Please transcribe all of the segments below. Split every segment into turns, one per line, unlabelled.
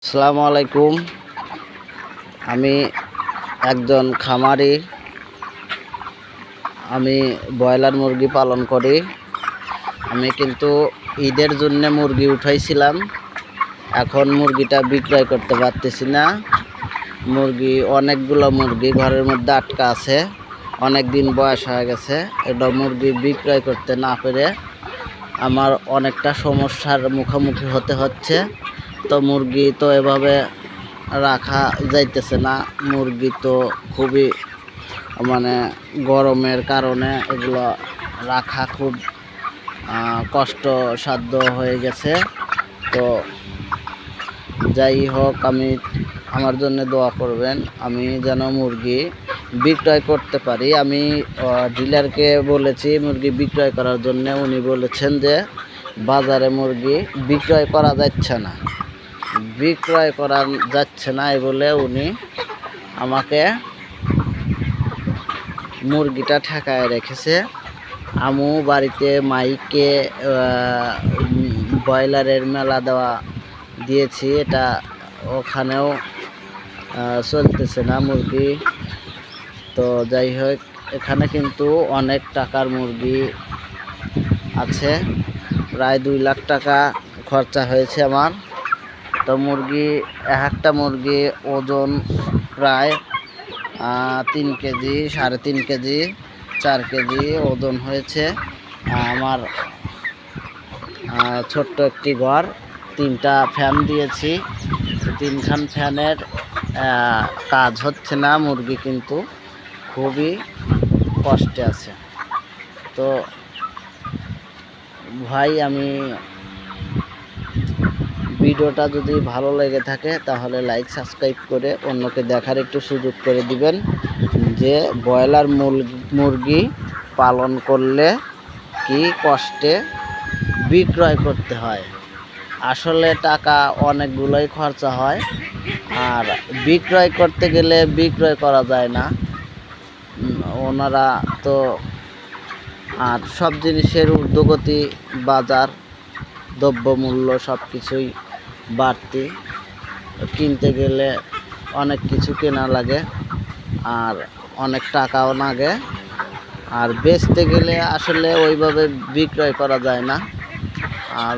আসসালামু আলাইকুম। আমি একজন খামারি। আমি ব্রয়লার মুরগি পালন করি। আমি কিন্তু ঈদের জন্য মুরগি উঠাইছিলাম। এখন মুরগিটা বিক্রয় করতে পারতেছি না। অনেকগুলো মুরগি ঘরের মধ্যে আটকা আছে, অনেক দিন বয়স হয়ে গেছে। এটা মুরগি বিক্রয় করতে না পেরে আমার অনেকটা সমস্যার মুখোমুখি হতে হচ্ছে। তো মুরগি তো এভাবে রাখা যাইতেছে না। মুরগি তো খুবই গরমের কারণে এগুলো রাখা খুব কষ্টসাধ্য হয়ে গেছে। তো যাই হোক, আমার জন্য দোয়া করবেন, আমি যেন মুরগি বিক্রয় করতে পারি। আমি ডিলারকে বলেছি মুরগি বিক্রয় করার জন্য। উনি বলেছেন যে বাজারে মুরগি বিক্রয় করা যাচ্ছে না এই বলে উনি আমাকে মুরগিটা ঠেকায় রেখেছে। আমু বাড়িতে মাইকে ব্রয়লারের মেলা দিয়েছি, এটা ওখানেও চলতেছে না মুরগি। তো যাই হোক, এখানে কিন্তু অনেক টাকার মুরগি আছে, প্রায় 2 লাখ টাকা খরচা হয়েছে আমার। তো একটা মুরগি ওজন প্রায় 3 কেজি, 3.5 কেজি, 4 কেজি ওজন হয়েছে। আমার ছোট্ট একটি ঘর, 3টা ফ্যান দিয়েছি। 3খান ফ্যানের কাজ হচ্ছে না, মুরগি কিন্তু খুবই কষ্টে আছে। তো ভাই, আমি ভিডিওটা যদি ভালো লেগে থাকে তাহলে লাইক সাবস্ক্রাইব করে অন্যকে দেখার একটু সুযোগ করে দিবেন যে ব্রয়লার মুরগি পালন করলে কি কষ্টে বিক্রয় করতে হয়। আসলে টাকা অনেকগুলোই খরচা হয়, আর বিক্রয় করতে গেলে বিক্রয় করা যায় না। ওনারা তো আর সব জিনিসের ঊর্ধ্বগতি, বাজার দ্রব্যমূল্য সব কিছুই বাড়তি। কিনতে গেলে অনেক কিছু কেনা লাগে, আর অনেক টাকাও লাগে। আর বেচতে গেলে আসলে ওইভাবে বিক্রয় করা যায় না। আর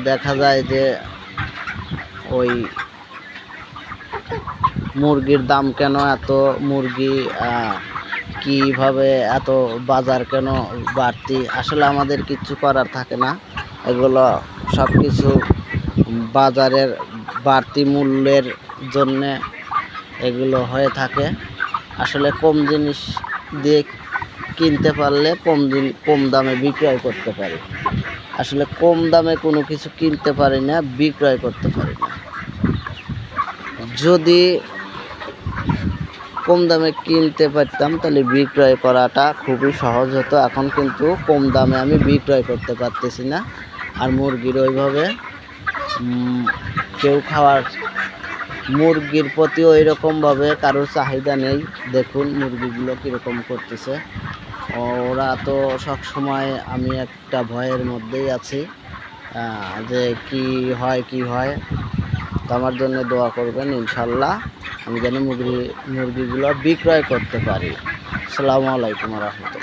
দেখা যায় যে ওই মুরগির দাম কেন এত, মুরগি কিভাবে এত, বাজার কেন বাড়তি, আসলে আমাদের কিছু করার থাকে না। এগুলো সব কিছু বাজারের বাড়তি মূল্যের জন্যে এগুলো হয়ে থাকে। আসলে কম জিনিস দিয়ে কিনতে পারলে কম দামে বিক্রয় করতে পারি। আসলে কম দামে কোনো কিছু কিনতে পারি না, বিক্রয় করতে পারি না। যদি কম দামে কিনতে পারতাম তাহলে বিক্রয় করাটা খুবই সহজ হতো। এখন কিন্তু কম দামে আমি বিক্রয় করতে পারতেছি না। আর মুরগির ওইভাবে মুরগির প্রতি ওই রকমভাবে কারোর চাহিদা নেই। দেখুন মুরগিগুলো কীরকম করতেছে। ওরা তো সব সময়, আমি একটা ভয়ের মধ্যেই আছি যে কি হয়। তো আমার জন্য দোয়া করবেন, ইনশাল্লাহ আমি যেন মুরগিগুলো বিক্রয় করতে পারি। আসসালামু আলাইকুম ওয়া রাহমাতুল্লাহ।